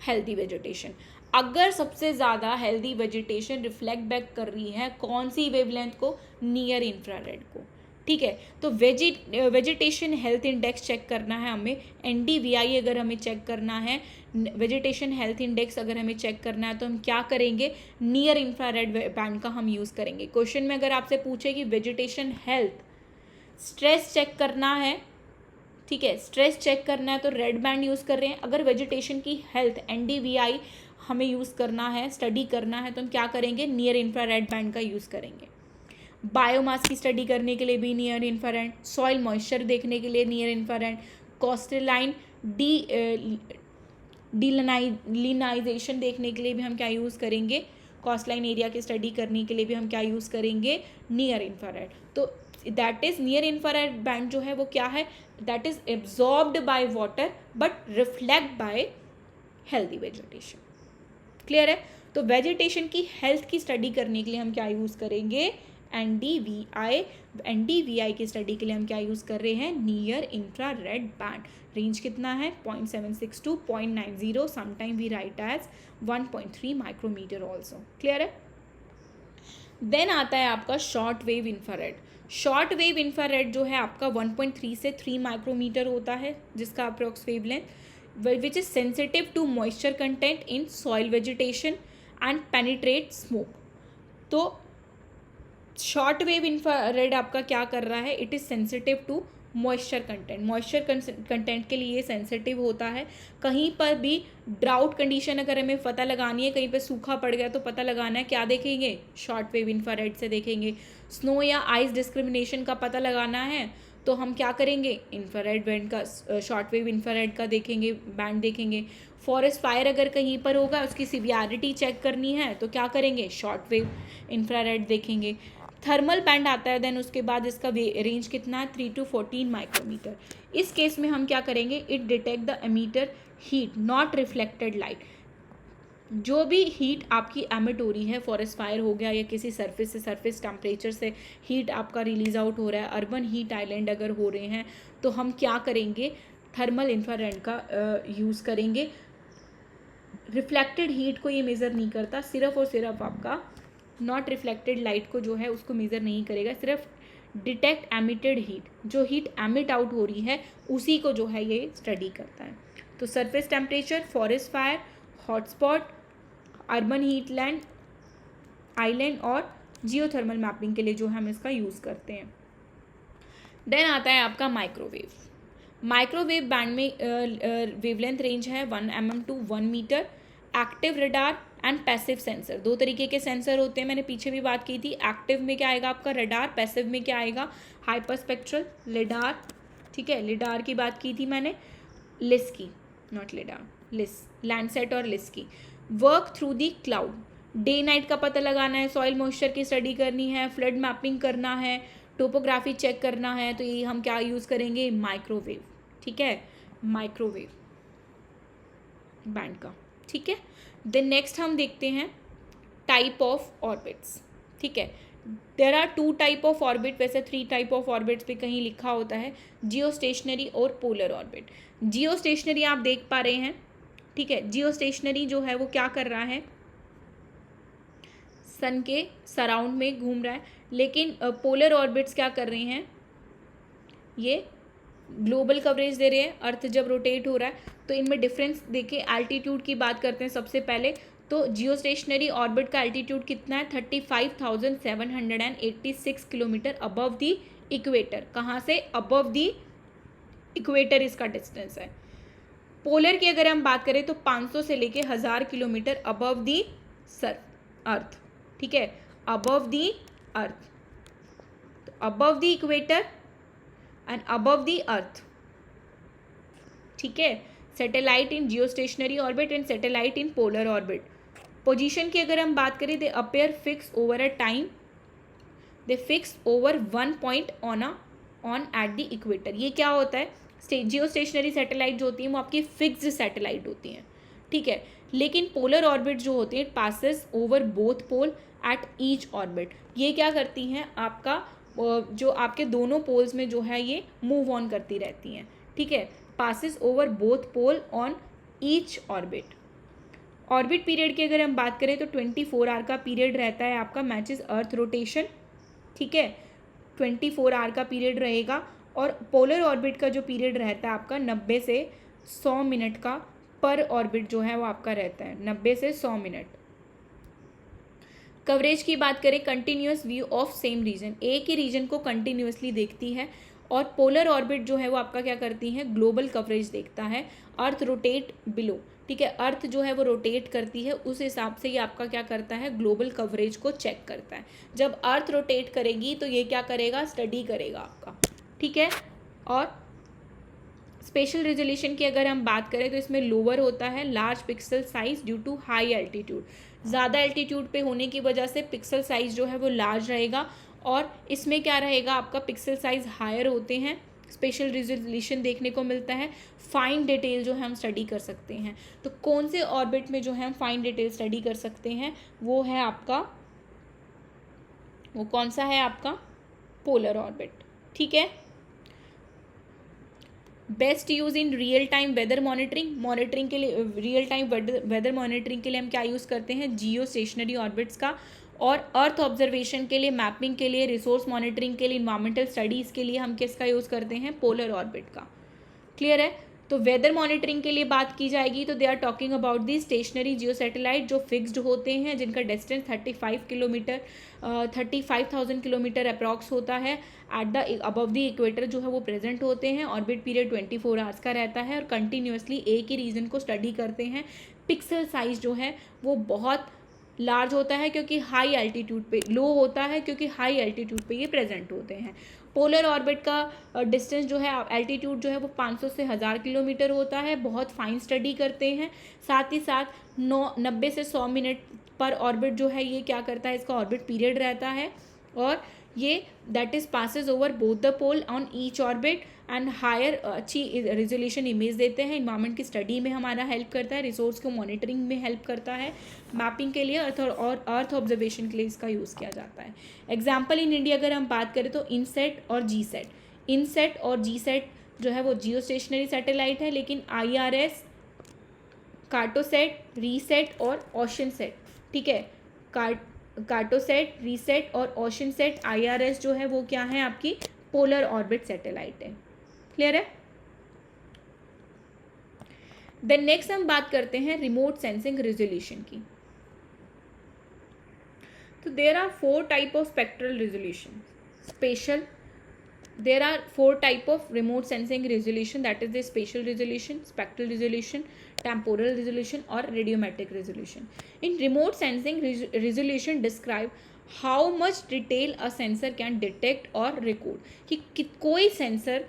हेल्दी वेजिटेशन। अगर सबसे ज़्यादा हेल्दी वेजिटेशन रिफ्लेक्ट बैक कर रही है कौन सी वेवलेंथ को, नियर इंफ्रारेड को, ठीक है। तो वेजिटेशन हेल्थ इंडेक्स चेक करना है हमें, NDVI अगर हमें चेक करना है, वेजिटेशन हेल्थ इंडेक्स अगर हमें चेक करना है, तो हम क्या करेंगे, नियर इंफ्रारेड बैंड का हम यूज़ करेंगे। क्वेश्चन में अगर आपसे पूछे कि वेजिटेशन हेल्थ स्ट्रेस चेक करना है, ठीक है, स्ट्रेस चेक करना है, तो रेड बैंड यूज़ कर रहे हैं। अगर वेजिटेशन की हेल्थ NDVI हमें यूज़ करना है, स्टडी करना है, तो हम क्या करेंगे, नियर इंफ्रारेड बैंड का यूज़ करेंगे। बायोमास की स्टडी करने के लिए भी नियर इंफ्रारेड, सॉइल मॉइस्चर देखने के लिए नियर इंफ्रारेड, कोस्टलाइन डीलिनाइजेशन देखने के लिए भी हम क्या यूज़ करेंगे, कोस्टलाइन एरिया की स्टडी करने के लिए भी हम क्या यूज़ करेंगे, नियर इंफ्रारेड। तो that is near infrared band जो है वो क्या है, that is absorbed by water but reflect by healthy vegetation. Clear है। तो वेजिटेशन की हेल्थ की स्टडी करने के लिए हम क्या यूज़ करेंगे, NDVI की स्टडी के लिए हम क्या यूज़ कर रहे हैं, नियर इंफ्रारेड बैंड। रेंज कितना है, 0.76 to 0.90, sometime we write as 1.3 micrometre also. Clear है। देन आता है आपका short wave infrared. Short wave infrared जो है आपका 1.3 से 3 माइक्रोमीटर होता है, जिसका approx wavelength, which is sensitive to moisture content in soil vegetation and penetrate smoke. तो शॉर्ट वेव इंफ्रारेड आपका क्या कर रहा है, it is sensitive to moisture content. Moisture content के लिए सेंसिटिव होता है। कहीं पर भी ड्राउट कंडीशन अगर हमें पता लगानी है, कहीं पर सूखा पड़ गया तो पता लगाना है, क्या देखेंगे, शॉर्ट वेव इंफ्रारेड से देखेंगे। स्नो या आइस डिस्क्रिमिनेशन का पता लगाना है तो हम क्या करेंगे, इंफ्रारेड बैंड का, शॉर्ट वेव इंफ्रारेड का देखेंगे, बैंड देखेंगे। फॉरेस्ट फायर अगर कहीं पर होगा, उसकी सिवियरिटी चेक करनी है तो क्या करेंगे, शॉर्ट वेव इंफ्रारेड देखेंगे। थर्मल बैंड आता है, देन उसके बाद इसका रेंज कितना है, 3 to 14 माइक्रोमीटर। इस केस में हम क्या करेंगे, it detect the emitter heat not reflected light. जो भी हीट आपकी एमिट हो रही है, फॉरेस्ट फायर हो गया या किसी सरफेस से सरफेस टेम्परेचर से हीट आपका रिलीज आउट हो रहा है, अर्बन हीट आइलैंड अगर हो रहे हैं, तो हम क्या करेंगे, थर्मल इंफ्रारेड का यूज़ करेंगे। रिफ्लेक्टेड हीट को ये मेज़र नहीं करता, सिर्फ और सिर्फ आपका नॉट रिफ्लेक्टेड लाइट को जो है उसको मेज़र नहीं करेगा, सिर्फ डिटेक्ट एमिटेड हीट, जो हीट एमिट आउट हो रही है उसी को जो है ये स्टडी करता है। तो surface temperature, forest fire, hotspot, urban heatland, island और जियोथर्मल मैपिंग के लिए जो हम इसका यूज़ करते हैं। देन आता है आपका माइक्रोवेव। माइक्रोवेव बैंड में वेवलेंथ रेंज है 1 mm to 1 metre. Active radar and passive sensor, दो तरीके के सेंसर होते हैं, मैंने पीछे भी बात की थी। एक्टिव में क्या आएगा आपका रडार, पैसिव में क्या आएगा हाइपरस्पेक्ट्रल लिडार। ठीक है, लिडार की बात की थी मैंने, लिस की, नॉट लिडार, लिस, लैंडसेट और लिस की। Work through the cloud, day night का पता लगाना है, सॉइल मॉइस्चर की स्टडी करनी है, फ्लड मैपिंग करना है, टोपोग्राफी चेक करना है, तो ये हम क्या यूज़ करेंगे, माइक्रोवेव। ठीक है, माइक्रोवेव बैंड का। ठीक है, देन नेक्स्ट हम देखते हैं टाइप ऑफ ऑर्बिट्स। ठीक है, there are 2 type of orbit, वैसे 3 टाइप ऑफ ऑर्बिट्स पे कहीं लिखा होता है, जियो स्टेशनरी और पोलर ऑर्बिट। जियो स्टेशनरी आप देख पा रहे हैं। ठीक है, जियो स्टेशनरी जो है वो क्या कर रहा है, सन के सराउंड में घूम रहा है, लेकिन पोलर ऑर्बिट्स क्या कर रहे हैं, ये ग्लोबल कवरेज दे रहे हैं। अर्थ जब रोटेट हो रहा है तो इनमें डिफरेंस देखिए। एल्टीट्यूड की बात करते हैं सबसे पहले, तो जियो स्टेशनरी ऑर्बिट का एल्टीट्यूड कितना है, 35,786 किलोमीटर अबव दी इक्वेटर। कहाँ से, अबव दी इक्वेटर इसका डिस्टेंस है। पोलर की अगर हम बात करें तो 500 से लेके 1000 किलोमीटर अबव दी अर्थ। ठीक है, अबव दी अर्थ, तो above the equator and above the earth. ठीक है, satellite in geostationary orbit and satellite in polar orbit. Position की अगर हम बात करें, they appear fix over a time, they fix over 1 point on at the equator. ये क्या होता है, जियो स्टेशनरी सैटेलाइट जो होती हैं वो आपकी फिक्स्ड सैटेलाइट होती हैं। ठीक है, लेकिन पोलर ऑर्बिट जो होती है, passes over both pole at each orbit. ये क्या करती हैं, आपका जो आपके दोनों पोल्स में जो है ये मूव ऑन करती रहती हैं। ठीक है, passes over both pole on each orbit. Orbit period की अगर हम बात करें तो 24 आवर का पीरियड रहता है आपका, मैचेस अर्थ रोटेशन। ठीक है, 24 आवर का पीरियड रहेगा। और पोलर ऑर्बिट का जो पीरियड रहता है आपका 90 से 100 मिनट का पर ऑर्बिट जो है वो आपका रहता है, 90 से 100 मिनट। कवरेज की बात करें, continuous view of same region, एक ही रीजन को कंटिन्यूसली देखती है। और पोलर ऑर्बिट जो है वो आपका क्या करती है, ग्लोबल कवरेज देखता है। Earth rotate below. ठीक है, अर्थ जो है वो रोटेट करती है, उस हिसाब से ये आपका क्या करता है, ग्लोबल कवरेज को चेक करता है। जब अर्थ रोटेट करेगी तो ये क्या करेगा, स्टडी करेगा आपका। ठीक है, और स्पेशल रेजोल्यूशन की अगर हम बात करें तो इसमें लोअर होता है large pixel size due to high altitude. ज़्यादा एल्टीट्यूड पे होने की वजह से पिक्सल साइज जो है वो लार्ज रहेगा। और इसमें क्या रहेगा, आपका पिक्सल साइज हायर होते हैं, स्पेशल रेजोल्यूशन देखने को मिलता है, फाइन डिटेल जो है हम स्टडी कर सकते हैं। तो कौन से ऑर्बिट में जो है हम फाइन डिटेल स्टडी कर सकते हैं, वो है आपका, वो कौन सा है आपका, पोलर ऑर्बिट। ठीक है, best use in real time weather monitoring के लिए, रियल टाइम वेदर मॉनिटरिंग के लिए हम क्या यूज़ करते हैं, जियो स्टेशनरी ऑर्बिट्स का। और अर्थ ऑब्जर्वेशन के लिए, मैपिंग के लिए, रिसोर्स मॉनिटरिंग के लिए, इन्वायरमेंटल स्टडीज़ के लिए हम किसका यूज़ करते हैं, पोलर ऑर्बिट का। क्लियर है। तो वेदर मॉनिटरिंग के लिए बात की जाएगी तो they are talking about the stationary geo satellite जो फिक्स्ड होते हैं, जिनका डिस्टेंस 35,000 किलोमीटर अप्रॉक्स होता है। At the above the equator जो है वो प्रेजेंट होते हैं। ऑर्बिट पीरियड 24 आवर्स का रहता है और कंटिन्यूसली एक ही रीजन को स्टडी करते हैं। पिक्सल साइज जो है वो बहुत लार्ज होता है क्योंकि हाई एल्टीट्यूड पे, लो होता है क्योंकि हाई एल्टीट्यूड पे ये प्रेजेंट होते हैं। पोलर ऑर्बिट का डिस्टेंस जो है, एल्टीट्यूड जो है वो 500 से 1000 किलोमीटर होता है। बहुत फाइन स्टडी करते हैं। साथ ही साथ 90 से 100 मिनट पर ऑर्बिट जो है ये क्या करता है, इसका ऑर्बिट पीरियड रहता है। और ये that is passes over both the pole on each orbit and higher अच्छी रेजोल्यूशन इमेज देते हैं। इन्वायरमेंट की स्टडी में हमारा हेल्प करता है, रिसोर्स को मॉनिटरिंग में हेल्प करता है, मैपिंग के लिए और अर्थ ऑब्जर्वेशन के लिए इसका यूज़ किया जाता है। एग्जाम्पल इन इंडिया अगर हम बात करें तो इनसेट और जी सेट। इनसेट और जी सेट जो है वो जियो स्टेशनरी सैटेलाइट है, लेकिन IRS, कार्टोसेट, रीसेट और ओशन सेट, ठीक है, कार्टोसैट, रीसेट और ओशनसैट IRS जो है वो क्या है आपकी पोलर ऑर्बिट सैटेलाइट है। क्लियर है। देन नेक्स्ट हम बात करते हैं रिमोट सेंसिंग रेजोल्यूशन की। तो there are 4 type of spectral resolution. Special, there are 4 type of remote sensing resolution, that is the spatial resolution, spectral resolution, temporal resolution और radiometric resolution. In remote sensing resolution describe how much detail a sensor can detect or record. कि कोई sensor,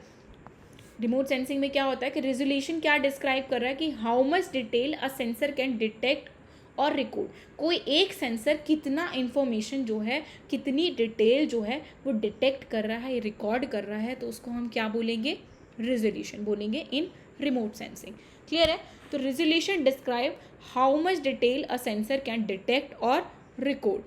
remote sensing में क्या होता है कि resolution क्या describe कर रहा है कि how much detail a sensor can detect और रिकॉर्ड, कोई एक सेंसर कितना इंफॉर्मेशन जो है, कितनी डिटेल जो है वो डिटेक्ट कर रहा है, रिकॉर्ड कर रहा है, तो उसको हम क्या बोलेंगे, रेजोल्यूशन बोलेंगे इन रिमोट सेंसिंग। क्लियर है। तो resolution describe how much detail a sensor can detect और रिकॉर्ड।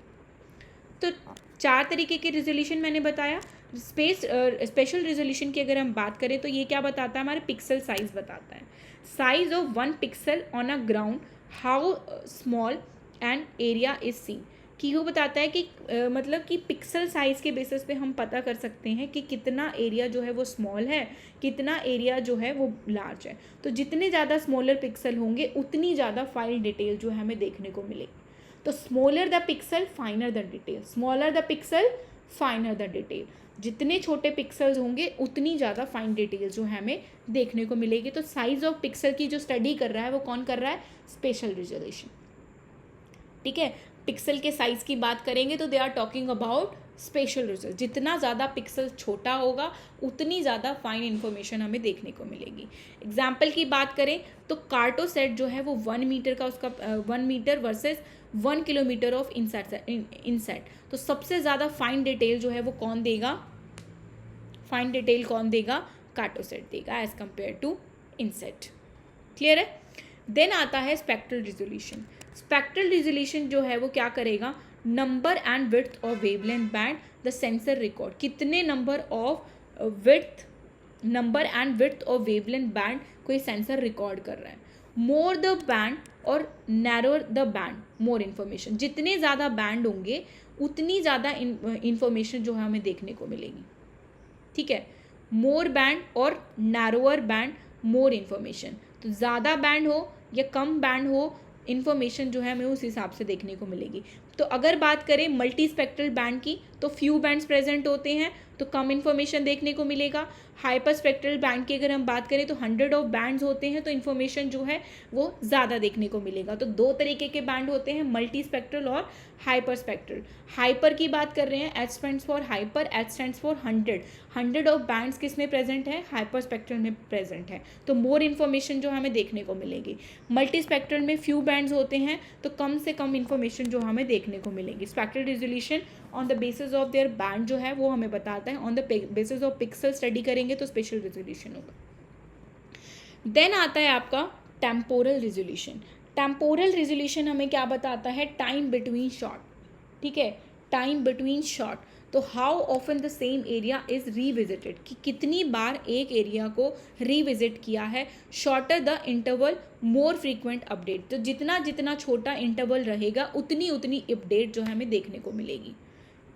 तो 4 तरीके के रेजोल्यूशन मैंने बताया। स्पेशल रेजोल्यूशन की अगर हम बात करें तो ये क्या बताता है, हमारे पिक्सल साइज बताता है। Size of 1 pixel on a ground, how small and area is seen, कि वो बताता है कि मतलब कि पिक्सल साइज के बेसिस पे हम पता कर सकते हैं कि कितना एरिया जो है वो स्मॉल है, कितना एरिया जो है वो लार्ज है। तो जितने ज़्यादा स्मॉलर पिक्सल होंगे उतनी ज़्यादा फाइन डिटेल जो है हमें देखने को मिलेगी। तो smaller the pixel फाइनर the detail, smaller the pixel फाइनर the detail, जितने छोटे पिक्सल्स होंगे उतनी ज़्यादा फाइन डिटेल जो है हमें देखने को मिलेगी। तो साइज ऑफ पिक्सल की जो स्टडी कर रहा है वो कौन कर रहा है, स्पेशल रेजोल्यूशन। ठीक है, पिक्सल के साइज की बात करेंगे तो they are talking about special result. जितना ज़्यादा पिक्सल छोटा होगा उतनी ज़्यादा फाइन इन्फॉर्मेशन हमें देखने को मिलेगी। एग्जाम्पल की बात करें तो कार्टोसैट जो है वो 1 मीटर का उसका 1 metre versus 1 kilometre of INSAT. तो सबसे ज़्यादा फाइन डिटेल जो है वो कौन देगा, फाइन डिटेल कौन देगा, कार्टोसैट देगा as compare to INSAT. Clear है। देन आता है स्पेक्ट्रल रिजोल्यूशन। स्पेक्ट्रल रिजोल्यूशन जो है वो क्या करेगा, number and width of wavelength band the sensor record, कितने number of width, number and width of wavelength band कोई सेंसर रिकॉर्ड कर रहा है। मोर द बैंड और narrower the band more information, जितने ज़्यादा बैंड होंगे उतनी ज़्यादा इन्फॉर्मेशन जो है हमें देखने को मिलेगी। ठीक है, मोर बैंड और नैरोअर बैंड मोर इन्फॉर्मेशन, तो ज़्यादा बैंड हो या कम बैंड हो इन्फॉर्मेशन जो है हमें उस हिसाब से देखने को मिलेगी। तो अगर बात करें मल्टी स्पेक्ट्रल बैंड की तो फ्यू बैंड्स प्रेजेंट होते हैं तो कम इन्फॉर्मेशन देखने को मिलेगा। हाइपर स्पेक्ट्रल बैंड की अगर हम बात करें तो 100 ऑफ बैंड्स होते हैं तो इन्फॉर्मेशन जो है वो ज़्यादा देखने को मिलेगा। तो 2 तरीके के बैंड होते हैं, मल्टी स्पेक्ट्रल और हाइपर स्पेक्ट्रल। हाइपर की बात कर रहे हैं, H stands for hyper, H stands for 100 of bands किस में प्रेजेंट है, हाइपर स्पेक्ट्रल में प्रेजेंट है, तो मोर इन्फॉर्मेशन जो हमें देखने को मिलेगी। मल्टी स्पेक्ट्रल में फ्यू बैंड्स होते हैं तो कम से कम इन्फॉर्मेशन जो हमें देखने को मिलेगी। Spectral resolution on the basis of their band जो है वो हमें बताता है, on the basis of pixel study करेंगे तो स्पेशल रिजोल्यूशन होगा। देन आता है आपका टेम्पोरल रिजोल्यूशन। टेम्पोरल रिजोल्यूशन हमें क्या बताता है, टाइम बिटवीन शॉट। ठीक है, टाइम बिटवीन शॉट, तो how often the same area is revisited, कि कितनी बार एक एरिया को रीविजिट किया है। Shorter the interval more frequent update, तो जितना जितना छोटा इंटरवल रहेगा उतनी उतनी अपडेट जो है हमें देखने को मिलेगी।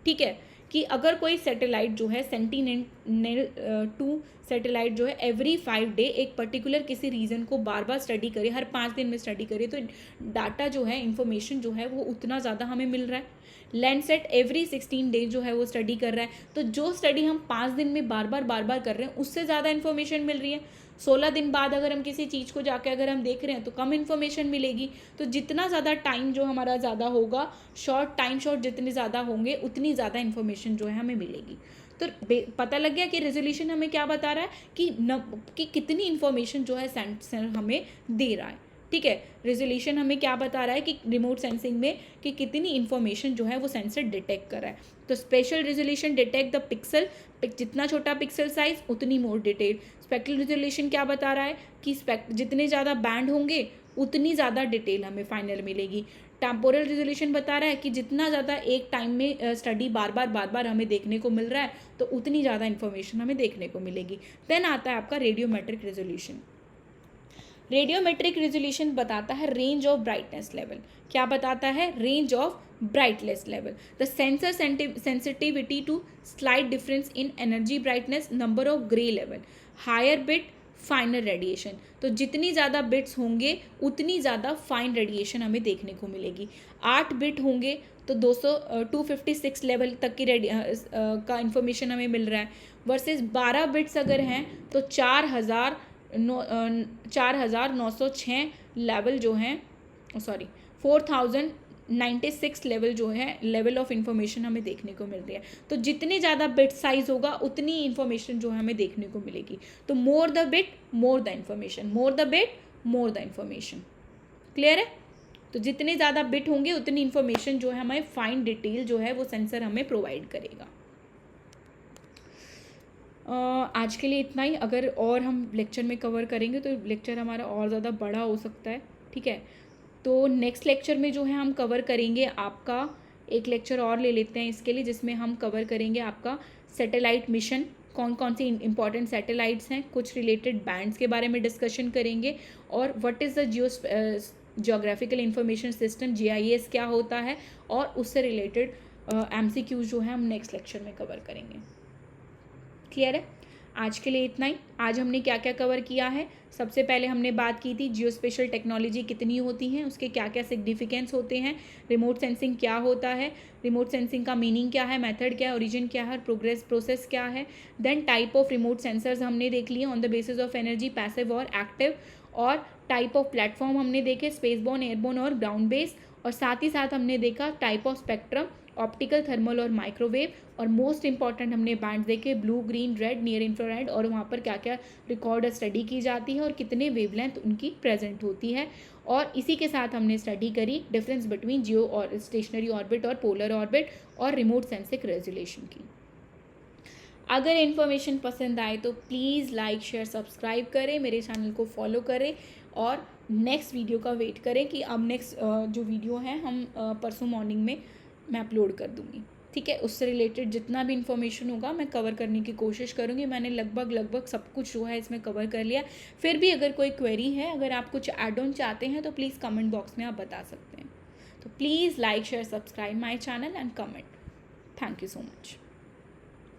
ठीक है, कि अगर कोई सैटेलाइट जो है सेंटिनेल-2 सैटेलाइट जो है एवरी 5 डे एक पर्टिकुलर किसी रीजन को बार बार स्टडी करे, हर 5 दिन में स्टडी करे, तो डाटा जो है, इंफॉर्मेशन जो है वो उतना ज़्यादा हमें मिल रहा है। लैंडसेट एवरी 16 डे जो है वो स्टडी कर रहा है, तो जो स्टडी हम 5 दिन में बार बार कर रहे हैं उससे ज़्यादा इन्फॉर्मेशन मिल रही है। 16 दिन बाद अगर हम किसी चीज़ को जाके अगर हम देख रहे हैं तो कम इन्फॉर्मेशन मिलेगी। तो जितना ज़्यादा टाइम जो हमारा ज़्यादा होगा, शॉर्ट जितने ज़्यादा होंगे उतनी ज़्यादा इन्फॉर्मेशन जो है हमें मिलेगी। तो पता लग गया कि रेजोल्यूशन हमें क्या बता रहा है कि कितनी इन्फॉर्मेशन जो है सेंसर हमें दे रहा है। ठीक है, रेजोल्यूशन हमें क्या बता रहा है कि रिमोट सेंसिंग में कि कितनी इन्फॉर्मेशन जो है वो सेंसर डिटेक्ट कर रहा है। तो special resolution detect the pixel, जितना छोटा पिक्सल साइज उतनी मोर डिटेल। स्पेक्ट्रल रेजोल्यूशन क्या बता रहा है कि जितने ज़्यादा बैंड होंगे उतनी ज़्यादा डिटेल हमें फाइनल मिलेगी। टेम्पोरल रेजोल्यूशन बता रहा है कि जितना ज़्यादा एक टाइम में स्टडी बार बार हमें देखने को मिल रहा है तो उतनी ज़्यादा इन्फॉर्मेशन हमें देखने को मिलेगी। देन आता है आपका रेडियोमेट्रिक रेजोल्यूशन। रेडियोमेट्रिक रेजोल्यूशन बताता है रेंज ऑफ ब्राइटनेस लेवल। क्या बताता है, range of brightness level. The sensor sensitivity to slight difference in energy brightness, number of gray level, higher bit फाइनर radiation. तो जितनी ज़्यादा बिट्स होंगे उतनी ज़्यादा फाइन रेडिएशन हमें देखने को मिलेगी. 8 बिट होंगे तो 256 लेवल तक की का इन्फॉर्मेशन हमें मिल रहा है, वर्सेस 12 बिट्स अगर हैं तो 4906 लेवल जो हैं, 4096 लेवल जो है लेवल ऑफ इंफॉर्मेशन हमें देखने को मिल रही है. तो जितनी ज़्यादा बिट साइज होगा उतनी इंफॉर्मेशन जो है हमें देखने को मिलेगी. तो more the bit more the information, more the bit more the information. Clear है? तो जितने ज़्यादा बिट होंगे उतनी इंफॉर्मेशन जो है हमें फाइन डिटेल जो है वो सेंसर हमें प्रोवाइड करेगा. आज के लिए इतना ही. अगर और हम लेक्चर में कवर करेंगे तो लेक्चर हमारा और ज़्यादा बड़ा हो सकता है. ठीक है, तो नेक्स्ट लेक्चर में जो है हम कवर करेंगे आपका एक लेक्चर और ले लेते हैं इसके लिए, जिसमें हम कवर करेंगे आपका सैटेलाइट मिशन, कौन कौन सी इंपॉर्टेंट सैटेलाइट्स हैं, कुछ रिलेटेड बैंड्स के बारे में डिस्कशन करेंगे, और what is the geographical information system GIS क्या होता है, और उससे रिलेटेड MCQs जो है हम नेक्स्ट लेक्चर में कवर करेंगे. क्लियर है? आज के लिए इतना ही. आज हमने क्या क्या कवर किया है? सबसे पहले हमने बात की थी जियोस्पेशल टेक्नोलॉजी कितनी होती हैं, उसके क्या क्या सिग्निफिकेंस होते हैं, रिमोट सेंसिंग क्या होता है, रिमोट सेंसिंग का मीनिंग क्या है, मेथड क्या है, ओरिजिन क्या है, प्रोसेस क्या है. Then type of remote sensors हमने देख लिए on the basis of energy, passive और एक्टिव, और टाइप ऑफ प्लेटफॉर्म हमने देखे स्पेसबोर्न, एयरबोर्न और ग्राउंड बेस, और साथ ही साथ हमने देखा type of spectrum, optical, thermal और माइक्रोवेव, और मोस्ट इंपॉर्टेंट हमने बैंड देखे blue, green, red, near infrared, और वहाँ पर क्या क्या रिकॉर्ड स्टडी की जाती है और कितने वेवलेंथ उनकी प्रेजेंट होती है. और इसी के साथ हमने स्टडी करी डिफरेंस बिटवीन जियो और स्टेशनरी ऑर्बिट और पोलर ऑर्बिट और रिमोट सेंसिंग रेजोल्यूशन की. अगर इन्फॉर्मेशन पसंद आए तो प्लीज़ लाइक, शेयर, सब्सक्राइब करें, मेरे चैनल को फॉलो करें, और नेक्स्ट वीडियो का वेट करें कि अब नेक्स्ट जो वीडियो है हम परसों मॉर्निंग में मैं अपलोड कर दूँगी. ठीक है, उससे रिलेटेड जितना भी इन्फॉर्मेशन होगा मैं कवर करने की कोशिश करूँगी. मैंने लगभग सब कुछ जो है इसमें कवर कर लिया. फिर भी अगर कोई क्वेरी है, अगर आप कुछ ऐड ऑन चाहते हैं तो प्लीज़ कमेंट बॉक्स में आप बता सकते हैं. तो please like, share, subscribe my channel and comment. Thank you so much.